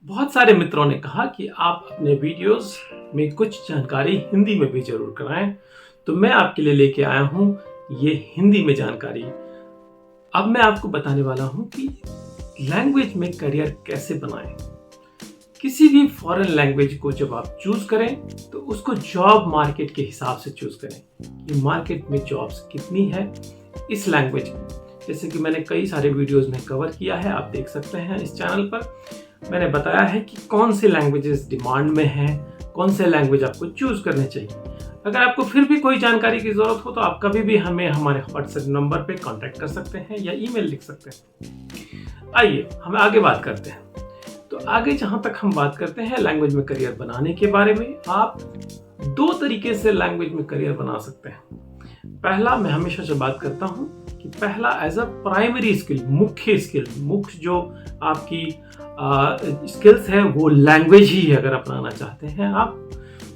बहुत सारे मित्रों ने कहा कि आप अपने वीडियोस में कुछ जानकारी हिंदी में भी जरूर कराएं, तो मैं आपके लिए लेके आया हूं ये हिंदी में जानकारी। अब मैं आपको बताने वाला हूं कि लैंग्वेज में करियर कैसे बनाएं। किसी भी फॉरेन लैंग्वेज को जब आप चूज करें तो उसको जॉब मार्केट के हिसाब से चूज करें कि मार्केट में जॉब्स कितनी है इस लैंग्वेज की। जैसे कि मैंने कई सारे वीडियोस में कवर किया है, आप देख सकते हैं इस चैनल पर। मैंने बताया है कि कौन से लैंग्वेजेस डिमांड में हैं, कौन से लैंग्वेज आपको चूज करने चाहिए। अगर आपको फिर भी कोई जानकारी की जरूरत हो तो आप कभी भी हमें हमारे व्हाट्सएप नंबर पे कांटेक्ट कर सकते हैं या ईमेल लिख सकते हैं। आइए हम आगे बात करते हैं। तो आगे जहां तक हम बात करते हैं लैंग्वेज में करियर बनाने के बारे में, आप दो तरीके से लैंग्वेज में करियर बना सकते हैं। पहला, मैं हमेशा से बात करता हूं कि पहला एज अ प्राइमरी स्किल, मुख्य जो आपकी स्किल्स है वो लैंग्वेज ही है। अगर अपनाना चाहते हैं आप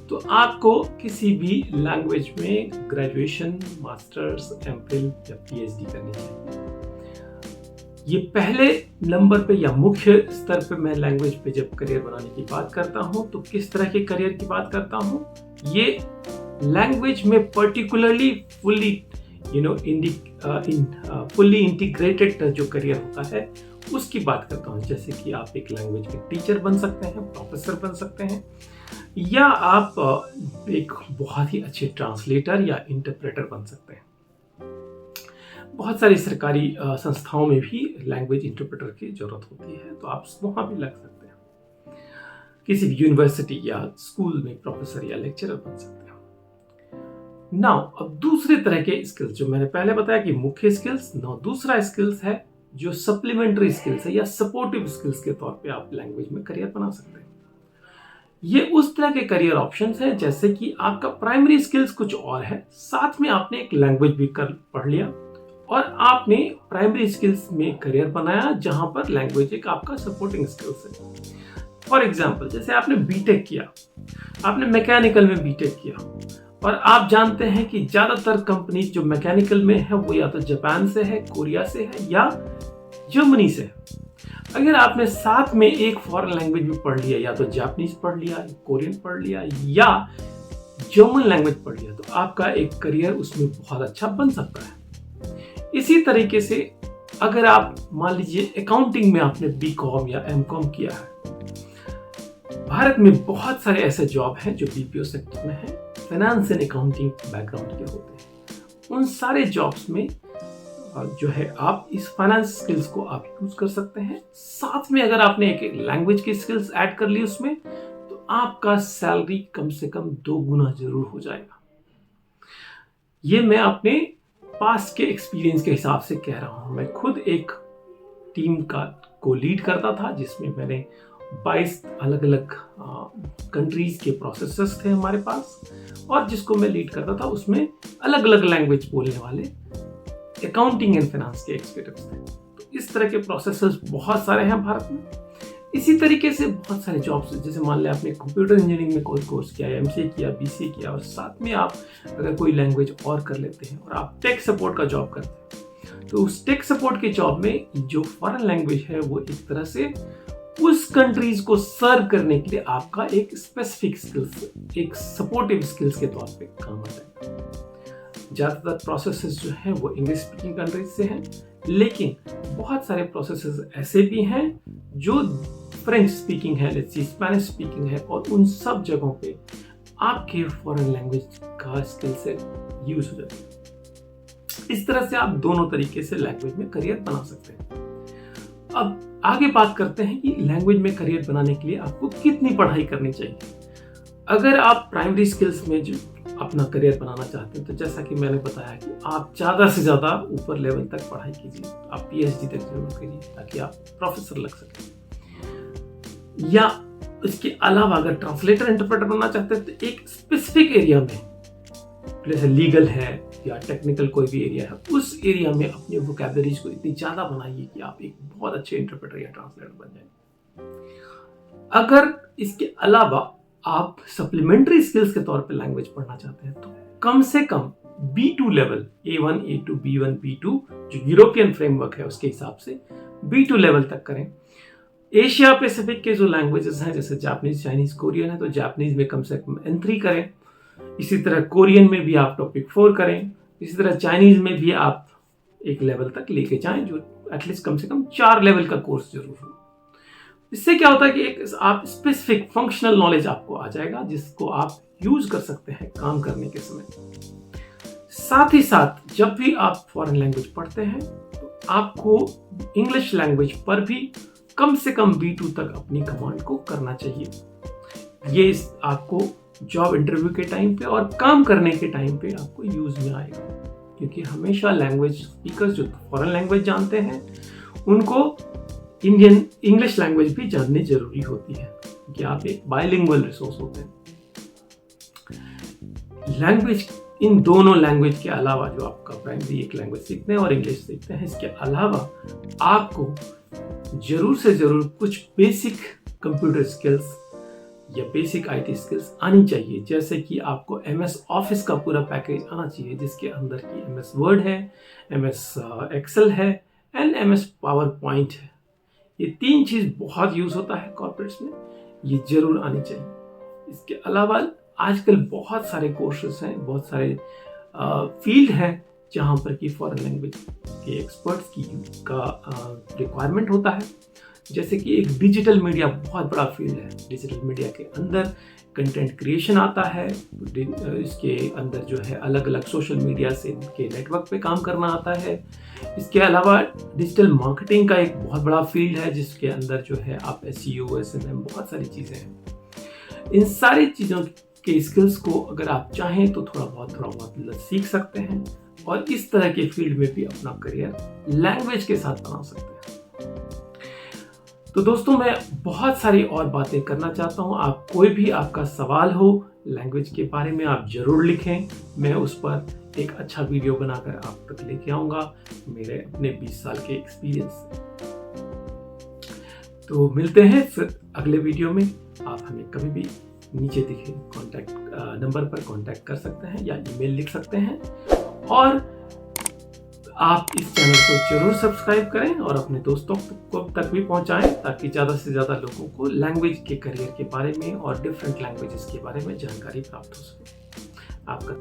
तो आपको किसी भी लैंग्वेज में ग्रेजुएशन, मास्टर्स, एमफिल या पीएचडी करनी चाहिए। ये पहले नंबर पे या मुख्य स्तर पे मैं लैंग्वेज पे जब करियर बनाने की बात करता हूं तो किस तरह के करियर की बात करता हूं, ये लैंग्वेज में पर्टिकुलरली फुल्ली फुल्ली इंटीग्रेटेड जो करियर होता है उसकी बात करता हूं। जैसे कि आप एक लैंग्वेज के टीचर बन सकते हैं, प्रोफेसर बन सकते हैं, या आप एक बहुत ही अच्छे ट्रांसलेटर या इंटरप्रेटर बन सकते हैं। बहुत सारी सरकारी संस्थाओं में भी लैंग्वेज इंटरप्रेटर की जरूरत होती है, तो आप वहां भी लग सकते हैं। किसी भी यूनिवर्सिटी या स्कूल में प्रोफेसर या लेक्चरर बन सकते हैं। नाउ अब दूसरे तरह के स्किल्स, जो मैंने पहले बताया कि मुख्य स्किल्स, नाउ दूसरा स्किल्स है जो सप्लीमेंट्री स्किल्स है या सपोर्टिव स्किल्स के तौर पे आप लैंग्वेज में करियर बना सकते हैं। ये उस तरह के करियर ऑप्शंस हैं जैसे कि आपका प्राइमरी स्किल्स कुछ और है, साथ में आपने एक लैंग्वेज भी पढ़ लिया और आपने प्राइमरी स्किल्स में करियर बनाया जहां पर लैंग्वेज एक आपका सपोर्टिंग स्किल्स है। फॉर एग्जाम्पल, जैसे आपने बीटेक किया, आपने मैकेनिकल में बीटेक किया और आप जानते हैं कि ज्यादातर कंपनी जो मैकेनिकल में है वो या तो जापान से है, कोरिया से है या जर्मनी से है। अगर आपने साथ में एक फॉरेन लैंग्वेज भी पढ़ लिया, या तो जापानीज पढ़ लिया, कोरियन पढ़ लिया या जर्मन लैंग्वेज पढ़ लिया, तो आपका एक करियर उसमें बहुत अच्छा बन सकता है। इसी तरीके से अगर आप मान लीजिए अकाउंटिंग में आपने बीकॉम या एमकॉम किया है, भारत में बहुत सारे ऐसे जॉब हैं जो बीपीओ सेक्टर में है, फाइनेंस एंड अकाउंटिंग बैकग्राउंड के होते हैं। उन सारे जॉब्स में जो है आप इस फाइनेंस स्किल्स को आप यूज कर सकते हैं। साथ में अगर आपने एक लैंग्वेज की स्किल्स ऐड कर ली उसमें, तो आपका सैलरी कम से कम 2 गुना जरूर हो जाएगा। ये मैं अपने पास्ट के एक्सपीरियंस के हिसाब से कह रहा हूं। मैं खुद एक टीम को लीड करता था जिसमें मैंने 22 अलग अलग कंट्रीज के प्रोसेसर्स थे हमारे पास, और जिसको मैं लीड करता था उसमें अलग अलग लैंग्वेज बोलने वाले अकाउंटिंग एंड फाइनेंस के एक्सपर्ट्स थे। तो इस तरह के प्रोसेसर्स बहुत सारे हैं भारत में। इसी तरीके से बहुत सारे जॉब्स, जैसे मान लें आपने कंप्यूटर इंजीनियरिंग में कोई कोर्स किया, एमसीए किया, बीसीए किया, और साथ में आप अगर कोई लैंग्वेज और कर लेते हैं और आप टेक सपोर्ट का जॉब करते हैं, तो उस टेक सपोर्ट के जॉब में जो फॉरेन लैंग्वेज है वो एक तरह से उस कंट्रीज को सर्व करने के लिए आपका एक स्पेसिफिक स्किल्स, एक सपोर्टिव स्किल्स के तौर पे काम आ जाएगा। ज्यादातर प्रोसेसेस जो हैं वो इंग्लिश स्पीकिंग कंट्रीज से हैं, लेकिन बहुत सारे प्रोसेसेस ऐसे भी हैं जो फ्रेंच स्पीकिंग है, स्पेनिश स्पीकिंग है, और उन सब जगहों पे आपके फॉरेन लैंग्वेज का स्किल सेट यूज हो जाता है। इस तरह से आप दोनों तरीके से लैंग्वेज में करियर बना सकते हैं। अब आगे बात करते हैं कि लैंग्वेज में करियर बनाने के लिए आपको कितनी पढ़ाई करनी चाहिए। अगर आप प्राइमरी स्किल्स में जो अपना करियर बनाना चाहते हैं, तो जैसा कि मैंने बताया कि आप ज्यादा से ज्यादा ऊपर लेवल तक पढ़ाई कीजिए, आप पीएचडी तक जरूर करिए ताकि आप प्रोफेसर लग सकें। या इसके अलावा अगर ट्रांसलेटर, इंटरप्रेटर बनना चाहते हैं तो एक स्पेसिफिक एरिया में, जैसे लीगल है या टेक्निकल कोई भी एरिया है, उस एरिया में अपने वोकैबुलरीज को इतनी ज्यादा बनाइए कि आप एक बहुत अच्छे इंटरप्रेटर या ट्रांसलेटर बन जाए। अगर इसके अलावा आप सप्लीमेंट्री स्किल्स के तौर पे लैंग्वेज पढ़ना चाहते हैं तो कम से कम B2 level, A1, A2, B1, B2 जो यूरोपियन फ्रेमवर्क है उसके हिसाब से B2 लेवल तक करें। एशिया पैसिफिक के जो लैंग्वेजेस हैं जैसे जापानीज, चाइनीज, कोरियन है, तो जापानीज में कम से कम N3 करें। इसी तरह कोरियन में भी आप टॉपिक 4 करें। इसी तरह चाइनीज में भी आप एक लेवल तक लेके जाएं, जो एटलीस्ट कम से कम 4 लेवल का कोर्स जरूर हो। इससे क्या होता है कि एक आप स्पेसिफिक फंक्शनल नॉलेज आपको आ जाएगा, जिसको आप यूज कर सकते हैं काम करने के समय। साथ ही साथ जब भी आप फॉरेन लैंग्वेज पढ़ते हैं तो आपको इंग्लिश लैंग्वेज पर भी कम से कम B2 तक अपनी कमांड को करना चाहिए। ये आपको जॉब इंटरव्यू के टाइम पे और काम करने के टाइम पे आपको यूज में आएगा, क्योंकि हमेशा लैंग्वेज स्पीकर्स जो फॉरेन लैंग्वेज जानते हैं उनको इंडियन इंग्लिश लैंग्वेज भी जाननी जरूरी होती है, क्योंकि आप एक बायलिंगुअल रिसोर्स होते हैं। लैंग्वेज, इन दोनों लैंग्वेज के अलावा जो आपका प्राइमरी एक लैंग्वेज सीखते हैं और इंग्लिश सीखते हैं, इसके अलावा आपको जरूर से जरूर कुछ बेसिक कंप्यूटर स्किल्स या बेसिक IT स्किल्स आनी चाहिए। जैसे कि आपको MS ऑफिस का पूरा पैकेज आना चाहिए, जिसके अंदर की MS वर्ड है, MS एक्सेल है एंड MS पावर पॉइंट है। ये 3 चीज बहुत यूज होता है कॉर्पोरेट्स में, ये जरूर आनी चाहिए। इसके अलावा आजकल बहुत सारे कोर्सेज हैं, बहुत सारे फील्ड हैं जहाँ पर कि फॉरेन लैंग्वेज के एक्सपर्ट्स का रिक्वायरमेंट होता है। जैसे कि एक डिजिटल मीडिया बहुत बड़ा फील्ड है। डिजिटल मीडिया के अंदर कंटेंट क्रिएशन आता है, इसके अंदर जो है अलग अलग सोशल मीडिया से के नेटवर्क पे काम करना आता है। इसके अलावा डिजिटल मार्केटिंग का एक बहुत बड़ा फील्ड है, जिसके अंदर जो है आप SEO, SMM, बहुत सारी चीज़ें हैं। इन सारी चीज़ों के स्किल्स को अगर आप चाहें तो थोड़ा बहुत सीख सकते हैं और इस तरह के फील्ड में भी अपना करियर लैंग्वेज के साथ बना सकते हैं। तो दोस्तों, मैं बहुत सारी और बातें करना चाहता हूँ। आप कोई भी आपका सवाल हो लैंग्वेज के बारे में आप जरूर लिखें, मैं उस पर एक अच्छा वीडियो बनाकर आप तक लेके आऊँगा मेरे अपने 20 साल के एक्सपीरियंस से। तो मिलते हैं फिर अगले वीडियो में। आप हमें कभी भी नीचे दिखे कॉन्टैक्ट नंबर पर कॉन्टैक्ट कर सकते हैं या ईमेल लिख सकते हैं, और आप इस चैनल को जरूर सब्सक्राइब करें और अपने दोस्तों को तक भी पहुंचाएं, ताकि ज़्यादा से ज़्यादा लोगों को लैंग्वेज के करियर के बारे में और डिफरेंट लैंग्वेजेस के बारे में जानकारी प्राप्त हो सके। आपका